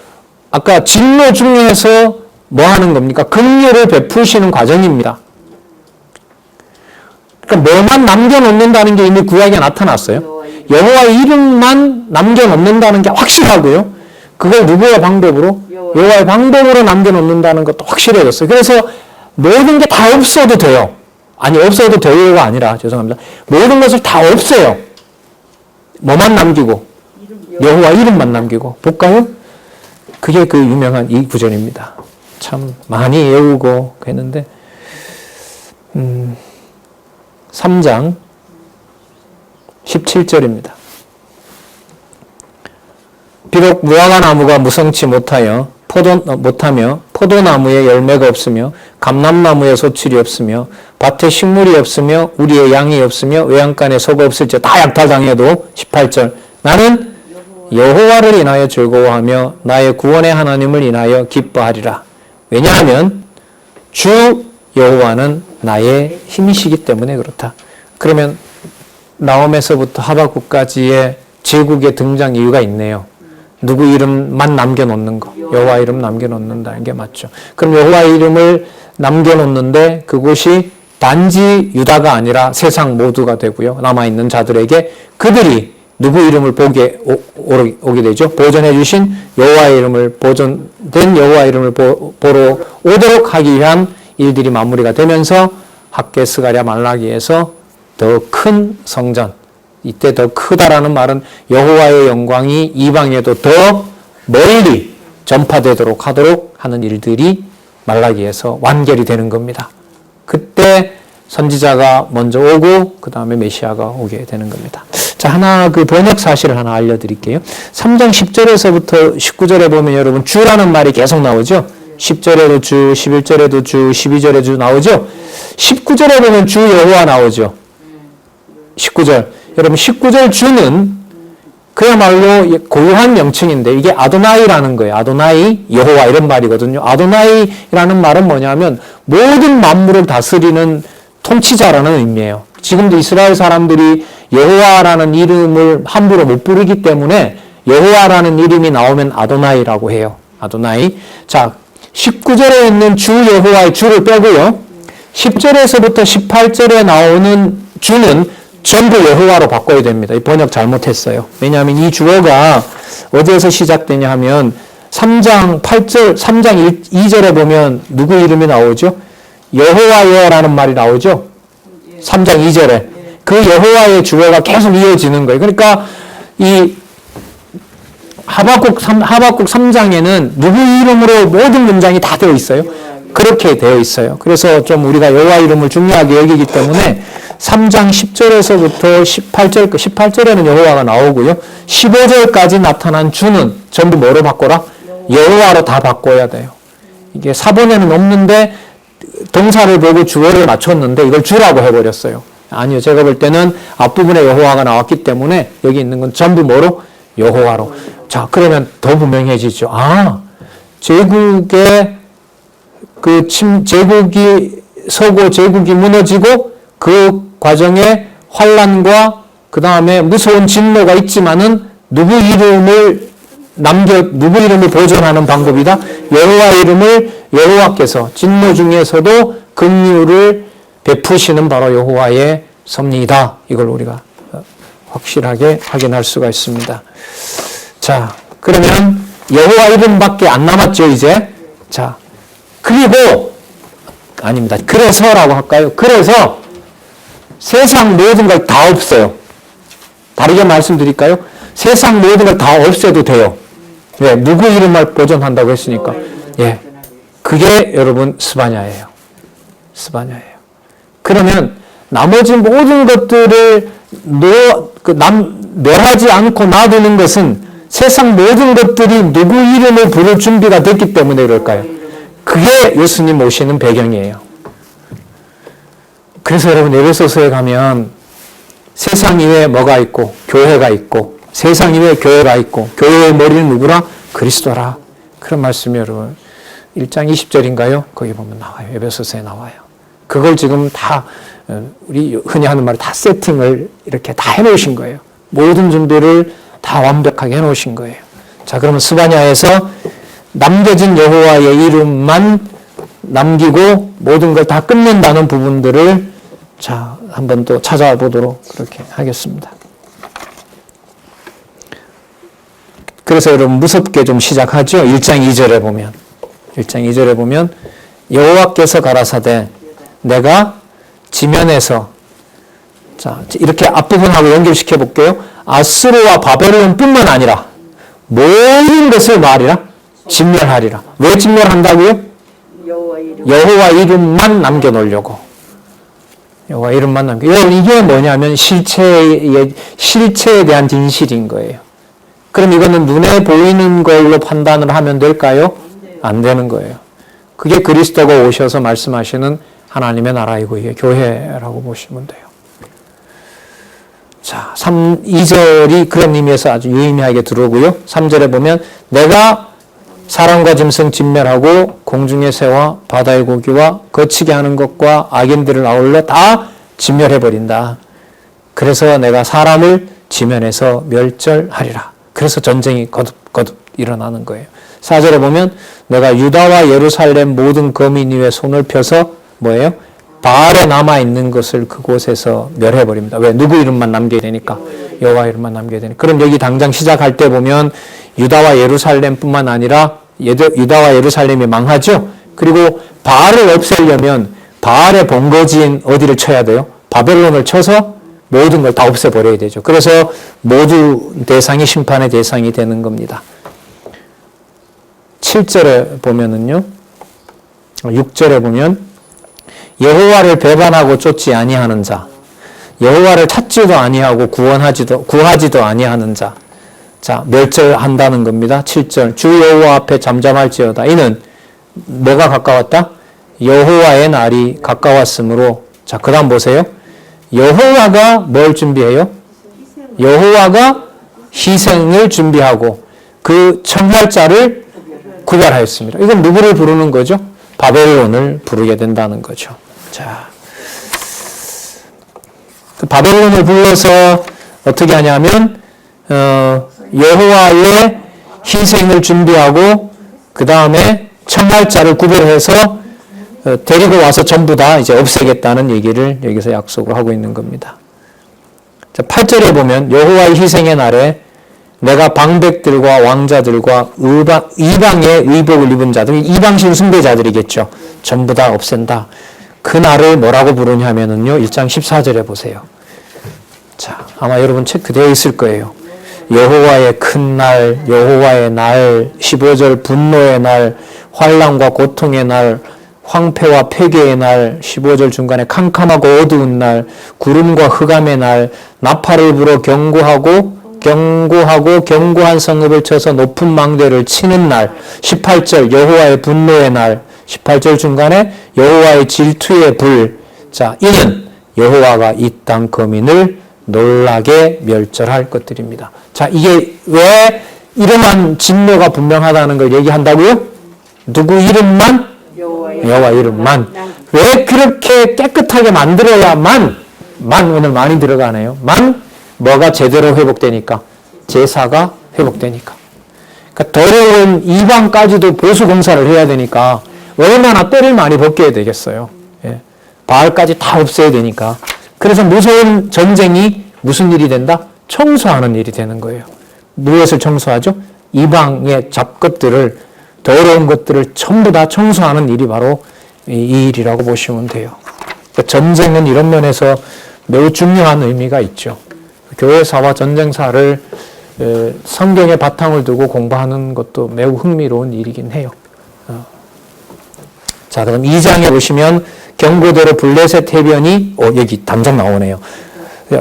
아까 진노 중에서 뭐 하는 겁니까? 긍휼을 베푸시는 과정입니다. 그러니까 뭐만 남겨놓는다는 게 이미 구약에 나타났어요. 여호와의 이름만 남겨놓는다는 게 확실하고요. 그걸 누구의 방법으로? 여호와의 방법으로 남겨놓는다는 것도 확실해졌어요. 그래서 모든 게 다 없어도 돼요. 아니, 없어도 돼요가 아니라, 죄송합니다. 모든 것을 다 없애요. 뭐만 남기고? 여호와 이름만 남기고. 볼까요? 그게 그 유명한 이 구절입니다. 참 많이 외우고 했는데 3장 17절입니다. 비록 무화과 나무가 무성치 못하며 포도나무에 열매가 없으며 감람나무에 소출이 없으며 밭에 식물이 없으며 우리의 양이 없으며 외양간에 소가 없을지 다 약탈당해도 18절 나는 여호와를 인하여 즐거워하며 나의 구원의 하나님을 인하여 기뻐하리라. 왜냐하면 주 여호와는 나의 힘이시기 때문에 그렇다. 그러면 나홈에서부터 하박국까지의 제국의 등장 이유가 있네요. 누구 이름만 남겨놓는 거. 여호와 이름 남겨놓는다는 게 맞죠. 그럼 여호와 이름을 남겨놓는데 그곳이 단지 유다가 아니라 세상 모두가 되고요. 남아있는 자들에게 그들이 누구 이름을 보게 오게 되죠. 보존해 주신 여호와의 이름을 보존된 여호와 이름을 보러 오도록 하기 위한 일들이 마무리가 되면서 학개 스가랴 말라기에서 더 큰 성전, 이때 더 크다라는 말은 여호와의 영광이 이방에도 더 멀리 전파되도록 하도록 하는 일들이 말라기에서 완결이 되는 겁니다. 그때 선지자가 먼저 오고 그 다음에 메시아가 오게 되는 겁니다. 자, 하나 그 번역 사실을 하나 알려드릴게요. 3장 10절에서부터 19절에 보면 여러분 주라는 말이 계속 나오죠. 10절에도 주, 11절에도 주, 12절에도 주 나오죠. 19절에 보면 주 여호와 나오죠. 19절. 여러분 19절 주는 그야말로 고유한 명칭인데 이게 아도나이라는 거예요. 아도나이, 여호와 이런 말이거든요. 아도나이라는 말은 뭐냐면 모든 만물을 다스리는 통치자라는 의미예요. 지금도 이스라엘 사람들이 여호와라는 이름을 함부로 못 부르기 때문에 여호와라는 이름이 나오면 아도나이라고 해요. 아도나이. 자, 19절에 있는 주 여호와의 주를 빼고요. 10절에서부터 18절에 나오는 주는 전부 여호와로 바꿔야 됩니다. 이 번역 잘못했어요. 왜냐하면 이 주어가 어디에서 시작되냐 하면 3장 2절에 보면 누구 이름이 나오죠? 여호와여라는 말이 나오죠? 3장 2절에. 그 여호와의 주어가 계속 이어지는 거예요. 그러니까 이 하박국 3장에는 누구 이름으로 모든 문장이 다 되어 있어요. 그렇게 되어 있어요. 그래서 좀 우리가 여호와 이름을 중요하게 여기기 때문에 3장 10절에서부터 18절에는 여호와가 나오고요. 15절까지 나타난 주는 전부 뭐로 바꿔라? 여호와로 다 바꿔야 돼요. 이게 사본에는 없는데 동사를 보고 주어를 맞췄는데 이걸 주라고 해버렸어요. 아니요. 제가 볼 때는 앞부분에 여호와가 나왔기 때문에 여기 있는 건 전부 뭐로? 여호와로. 자, 그러면 더 분명해지죠. 아, 제국의 제국이 서고 제국이 무너지고 그 과정에 환란과 그 다음에 무서운 진노가 있지만은 누구 이름을 보존하는 방법이다? 여호와 이름을 여호와께서 진노 중에서도 긍휼을 베푸시는 바로 여호와의 섭리이다. 이걸 우리가 확실하게 확인할 수가 있습니다. 자, 그러면 여호와 이름밖에 안 남았죠, 이제. 자, 그리고 아닙니다. 그래서라고 할까요? 그래서 세상 모든 걸 다 없어요. 다르게 말씀드릴까요? 세상 모든 걸 다 없애도 돼요. 왜? 누구 이름을 보존한다고 했으니까. 예. 그게 여러분 스바냐예요. 스바냐예요. 그러면 나머지 모든 것들을 멸하지 않고 놔두는 것은 세상 모든 것들이 누구 이름을 부를 준비가 됐기 때문에 그럴까요? 그게 예수님 오시는 배경이에요. 그래서 여러분 에베소서에 가면 세상 이외에 뭐가 있고 교회가 있고 세상 이외에 교회가 있고 교회의 머리는 누구라? 그리스도라. 그런 말씀이 여러분 1장 20절인가요? 거기 보면 나와요. 에베소서에 나와요. 그걸 지금 다 우리 흔히 하는 말로 다 세팅을 이렇게 다 해놓으신 거예요. 모든 준비를 다 완벽하게 해놓으신 거예요. 자, 그러면 스바냐에서 남겨진 여호와의 이름만 남기고 모든 걸 다 끝낸다는 부분들을 자, 한번 또 찾아보도록 그렇게 하겠습니다. 그래서 여러분 무섭게 좀 시작하죠. 1장 2절에 보면. 1장 2절에 보면 여호와께서 가라사대 내가 지면에서 자 이렇게 앞부분하고 연결시켜 볼게요. 아수르와 바벨론뿐만 아니라 모든 것을 말이라 진멸하리라. 왜 진멸한다고요? 여호와 이름만 남겨놓으려고. 여호와 이름만 남겨. 이게 뭐냐면 실체에 대한 진실인 거예요. 그럼 이거는 눈에 보이는 걸로 판단을 하면 될까요? 안 되는 거예요. 그게 그리스도가 오셔서 말씀하시는 하나님의 나라이고 이게 교회라고 보시면 돼요. 자, 2절이 그런 의미에서 아주 유의미하게 들어오고요. 3절에 보면 내가 사람과 짐승 진멸하고 공중의 새와 바다의 고기와 거치게 하는 것과 악인들을 아울러 다 진멸해버린다. 그래서 내가 사람을 지면에서 멸절하리라. 그래서 전쟁이 거듭 일어나는 거예요. 4절에 보면 내가 유다와 예루살렘 모든 거민 위에 손을 펴서 뭐예요? 바알에 남아있는 것을 그곳에서 멸해버립니다. 왜? 누구 이름만 남겨야 되니까. 여호와 이름만 남겨야 되니까. 그럼 여기 당장 시작할 때 보면 유다와 예루살렘뿐만 아니라 유다와 예루살렘이 망하죠. 그리고 바알을 없애려면 바알의 본거지인 어디를 쳐야 돼요? 바벨론을 쳐서 모든 걸 다 없애버려야 되죠. 그래서 모두 대상이 심판의 대상이 되는 겁니다. 7절에 보면은요. 6절에 보면 여호와를 배반하고 쫓지 아니하는 자, 여호와를 찾지도 아니하고 구하지도 아니하는 자, 자 멸절한다는 겁니다. 7절 주 여호와 앞에 잠잠할지어다. 이는 뭐가 가까웠다? 여호와의 날이 가까웠으므로. 자 그다음 보세요. 여호와가 뭘 준비해요? 여호와가 희생을 준비하고 그 청할자를 구별하였습니다. 이건 누구를 부르는 거죠? 바벨론을 부르게 된다는 거죠. 자, 그 바벨론을 불러서 어떻게 하냐면 여호와의 희생을 준비하고 그 다음에 청할자를 구별해서 데리고 와서 전부 다 이제 없애겠다는 얘기를 여기서 약속을 하고 있는 겁니다. 자, 8절에 보면 여호와의 희생의 날에 내가 방백들과 왕자들과 이방의 의복을 입은 자들, 이방신 숭배자들이겠죠. 전부 다 없앤다. 그 날을 뭐라고 부르냐면요. 1장 14절에 보세요. 자, 아마 여러분 체크되어 있을 거예요. 여호와의 큰 날, 여호와의 날, 15절 분노의 날, 환난과 고통의 날, 황폐와 폐괴의 날, 15절 중간에 캄캄하고 어두운 날, 구름과 흑암의 날, 나팔을 불어 경고하고 견고한 성읍을 쳐서 높은 망대를 치는 날, 18절 여호와의 분노의 날, 18절 중간에 여호와의 질투의 불. 자, 이는 여호와가 이 땅 거민을 놀라게 멸절할 것들입니다. 자, 이게 왜 이러한 진노가 분명하다는 걸 얘기한다고요? 누구 이름만? 여호와 이름만. 왜 그렇게 깨끗하게 만들어야만 오늘 많이 들어가네요. 뭐가 제대로 회복되니까? 제사가 회복되니까. 그러니까 더러운 이방까지도 보수 공사를 해야 되니까 얼마나 때를 많이 벗겨야 되겠어요. 예. 바알까지 다 없애야 되니까. 그래서 무서운 전쟁이 무슨 일이 된다? 청소하는 일이 되는 거예요. 무엇을 청소하죠? 이방의 잡것들을, 더러운 것들을 전부 다 청소하는 일이 바로 이 일이라고 보시면 돼요. 그러니까 전쟁은 이런 면에서 매우 중요한 의미가 있죠. 교회사와 전쟁사를 성경의 바탕을 두고 공부하는 것도 매우 흥미로운 일이긴 해요. 자, 그럼 2장에 보시면 경고대로 블레셋 해변이 여기 당장 나오네요.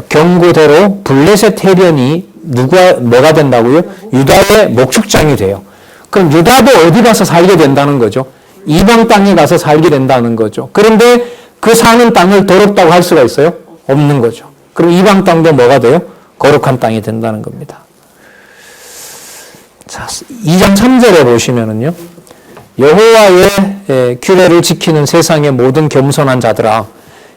경고대로 블레셋 해변이 뭐가 된다고요? 유다의 목축장이 돼요. 그럼 유다도 어디 가서 살게 된다는 거죠? 이방 땅에 가서 살게 된다는 거죠. 그런데 그 사는 땅을 더럽다고 할 수가 있어요? 없는 거죠. 그럼 이방 땅도 뭐가 돼요? 거룩한 땅이 된다는 겁니다. 자, 2장 3절에 보시면은요. 여호와의 규례를 지키는 세상의 모든 겸손한 자들아,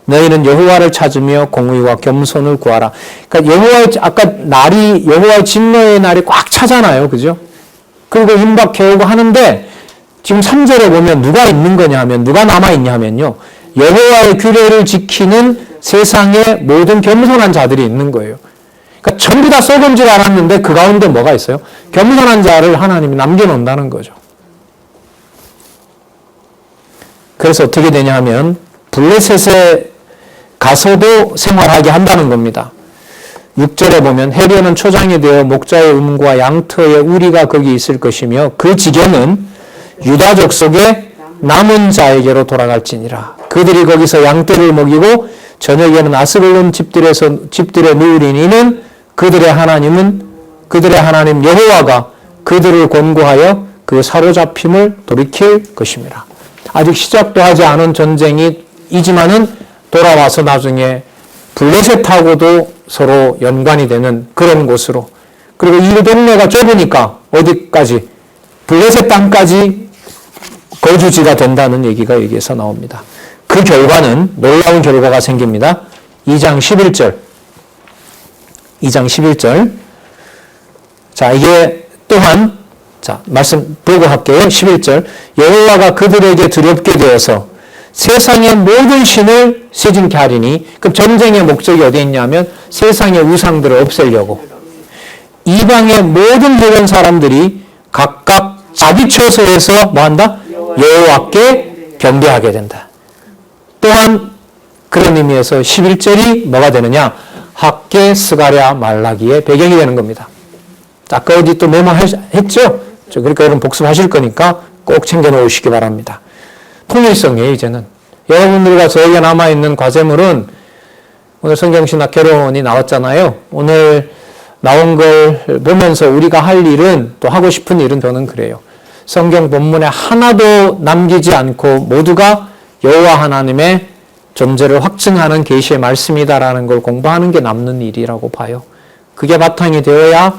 너희는 여호와를 찾으며 공의와 겸손을 구하라. 그러니까 아까 여호와의 진노의 날이 꽉 차잖아요. 그죠? 그리고 임박해오고 하는데 지금 3절에 보면 누가 있는 거냐 하면, 누가 남아있냐 하면요. 여호와의 규례를 지키는 세상의 모든 겸손한 자들이 있는 거예요. 그러니까 전부 다 썩은 줄 알았는데 그 가운데 뭐가 있어요? 겸손한 자를 하나님이 남겨놓는다는 거죠. 그래서 어떻게 되냐 하면 블레셋에 가서도 생활하게 한다는 겁니다. 6절에 보면 해변은 초장이 되어 목자의 음과 양터의 우리가 거기 있을 것이며 그 지경은 유다 족속의 남은 자에게로 돌아갈지니라. 그들이 거기서 양떼를 먹이고 저녁에는 아스글론 집들에 누우리니 이는 그들의 하나님 여호와가 그들을 권고하여 그 사로잡힘을 돌이킬 것입니다. 아직 시작도 하지 않은 전쟁이지만은 돌아와서 나중에 블레셋하고도 서로 연관이 되는 그런 곳으로, 그리고 이 동네가 좁으니까 어디까지? 블레셋 땅까지 거주지가 된다는 얘기가 여기에서 나옵니다. 그 결과는 놀라운 결과가 생깁니다. 2장 11절. 자, 이게 또한, 자, 말씀 보고 할게요. 11절. 여호와가 그들에게 두렵게 되어서 세상의 모든 신을 세진케 하리니, 그럼 전쟁의 목적이 어디에 있냐면 세상의 우상들을 없애려고. 이방의 모든 흑인 사람들이 각각 자기 처소에서 뭐한다? 여호와께 경배하게 된다. 또한 그런 의미에서 11절이 뭐가 되느냐? 학계 스가랴 말라기의 배경이 되는 겁니다. 아까 어디 또 메모했죠? 그러니까 여러분 복습하실 거니까 꼭 챙겨 놓으시기 바랍니다. 통일성이에요, 이제는. 여러분들과 저에게 남아있는 과제물은 오늘 성경신학 개론이 나왔잖아요. 오늘 나온 걸 보면서 우리가 할 일은, 또 하고 싶은 일은 저는 그래요. 성경 본문에 하나도 남기지 않고 모두가 여호와 하나님의 존재를 확증하는 계시의 말씀이다라는 걸 공부하는 게 남는 일이라고 봐요. 그게 바탕이 되어야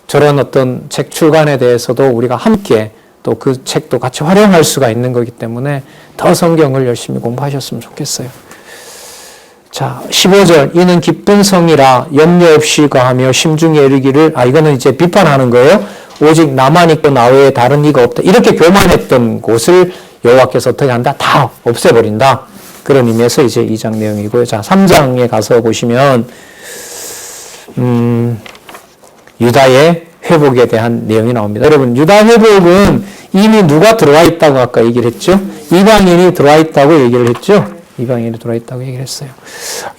저런 어떤 책 출간에 대해서도 우리가 함께 또 그 책도 같이 활용할 수가 있는 거기 때문에 더 성경을 열심히 공부하셨으면 좋겠어요. 자, 15절. 이는 기쁜 성이라 염려 없이 거하며 심중에 이르기를, 이거는 이제 비판하는 거예요. 오직 나만 있고 나 외에 다른 이가 없다. 이렇게 교만했던 곳을 여호와께서 어떻게 한다? 다 없애버린다. 그런 의미에서 이제 2장 내용이고요. 자, 3장에 가서 보시면 유다의 회복에 대한 내용이 나옵니다. 여러분, 유다 회복은 이미 누가 들어와 있다고 아까 얘기를 했죠? 이방인이 들어와 있다고 얘기를 했죠? 이방인이 들어와 있다고 얘기를 했어요.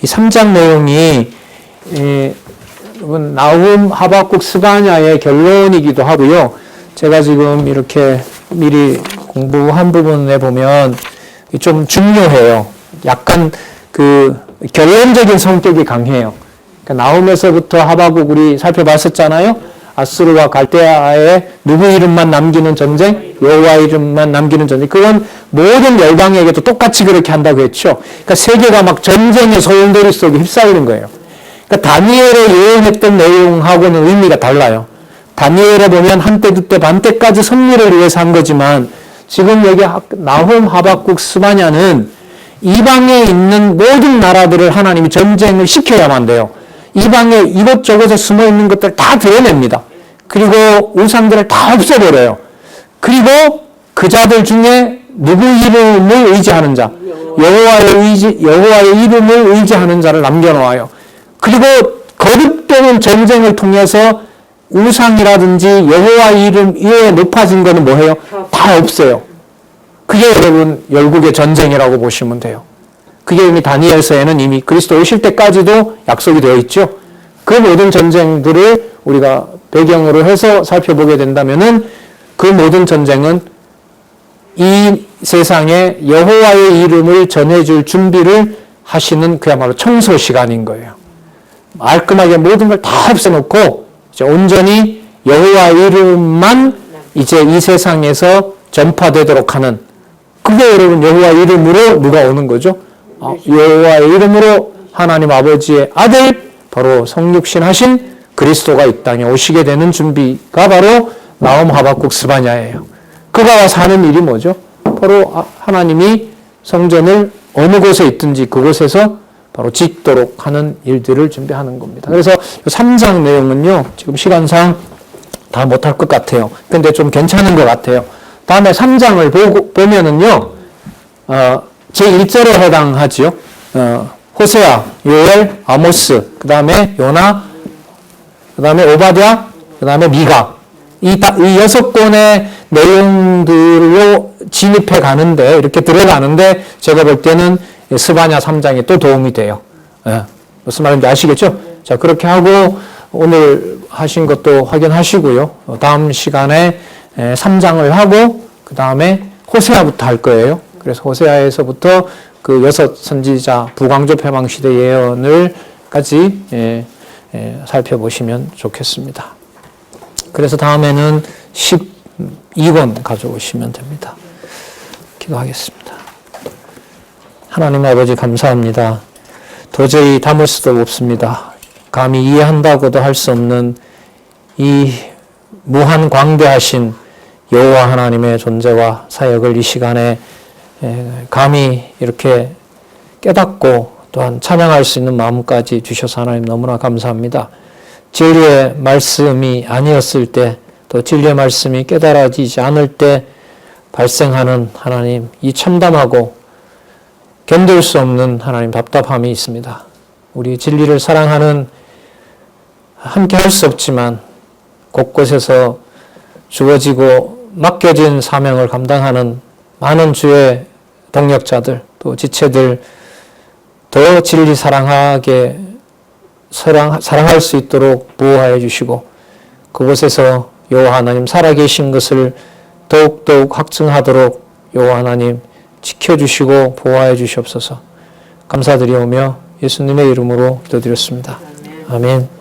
이 3장 내용이 나훔, 하박국, 스바냐의 결론이기도 하고요. 제가 지금 이렇게 미리 공부한 부분에 보면 좀 중요해요. 약간 그 결론적인 성격이 강해요. 그러니까 나훔에서부터 하박국 우리 살펴봤었잖아요. 아수르와 갈대아의 누구 이름만 남기는 전쟁, 여호와 이름만 남기는 전쟁. 그건 모든 열방에게도 똑같이 그렇게 한다고 했죠. 그러니까 세계가 막 전쟁의 소용돌이 속에 휩싸이는 거예요. 그러니까 다니엘의 예언했던 내용하고는 의미가 달라요. 다니엘에 보면 한때, 두때, 반때까지 승리를 위해서 한 거지만 지금 여기 나훔, 하박국, 스바냐는 이방에 있는 모든 나라들을 하나님이 전쟁을 시켜야만 돼요. 이방에 이것저것에 숨어있는 것들 다 드러냅니다. 그리고 우상들을 다 없애버려요. 그리고 그 자들 중에 누구 이름을 의지하는 자, 여호와의 이름을 의지하는 자를 남겨놓아요. 그리고 거듭되는 전쟁을 통해서 우상이라든지 여호와 이름 위에 높아진 거는 뭐예요? 다 없어요. 그게 여러분 열국의 전쟁이라고 보시면 돼요. 그게 이미 다니엘서에는 이미 그리스도 오실 때까지도 약속이 되어 있죠. 그 모든 전쟁들을 우리가 배경으로 해서 살펴보게 된다면은 그 모든 전쟁은 이 세상에 여호와의 이름을 전해줄 준비를 하시는 그야말로 청소 시간인 거예요. 깔끔하게 모든 걸 다 없애놓고 이제 온전히 여호와의 이름만 이제 이 세상에서 전파되도록 하는, 그게 여러분 여호와의 이름으로 누가 오는 거죠? 여호와의 이름으로 하나님 아버지의 아들 바로 성육신 하신 그리스도가 이 땅에 오시게 되는 준비가 바로 나훔, 하박국, 스바냐예요. 그가 와서 하는 일이 뭐죠? 바로 하나님이 성전을 어느 곳에 있든지 그곳에서 바로 짓도록 하는 일들을 준비하는 겁니다. 그래서 3장 내용은요, 지금 시간상 다 못할 것 같아요. 근데 좀 괜찮은 것 같아요. 다음에 3장을 보면은요, 제1절에 해당하지요. 호세아, 요엘, 아모스, 그 다음에 요나, 그 다음에 오바댜, 그 다음에 미가. 이 6권의 내용들로 진입해 가는데, 이렇게 들어가는데, 제가 볼 때는 스바냐 3장이 또 도움이 돼요. 예. 무슨 말인지 아시겠죠? 자, 그렇게 하고, 오늘 하신 것도 확인하시고요. 다음 시간에 3장을 하고, 그 다음에 호세아부터 할 거예요. 그래서 호세아에서부터 그 6 선지자 부광조 패망 시대 예언을 까지 살펴보시면 좋겠습니다. 그래서 다음에는 12권 가져오시면 됩니다. 기도하겠습니다. 하나님 아버지 감사합니다. 도저히 담을 수도 없습니다. 감히 이해한다고도 할 수 없는 이 무한 광대하신 여호와 하나님의 존재와 사역을 이 시간에 감히 이렇게 깨닫고 또한 찬양할 수 있는 마음까지 주셔서 하나님 너무나 감사합니다. 진리의 말씀이 아니었을 때, 또 진리의 말씀이 깨달아지지 않을 때 발생하는 하나님 이 참담하고 견딜 수 없는 하나님 답답함이 있습니다. 우리 진리를 사랑하는 함께 할 수 없지만 곳곳에서 주어지고 맡겨진 사명을 감당하는 많은 주의 동력자들 또 지체들 더 진리 사랑하게 사랑할 수 있도록 보호하여 주시고 그곳에서 여호와 하나님 살아계신 것을 더욱더욱 확증하도록 여호와 하나님 지켜주시고 보호하여 주시옵소서. 감사드리오며 예수님의 이름으로 기도드렸습니다. 아멘.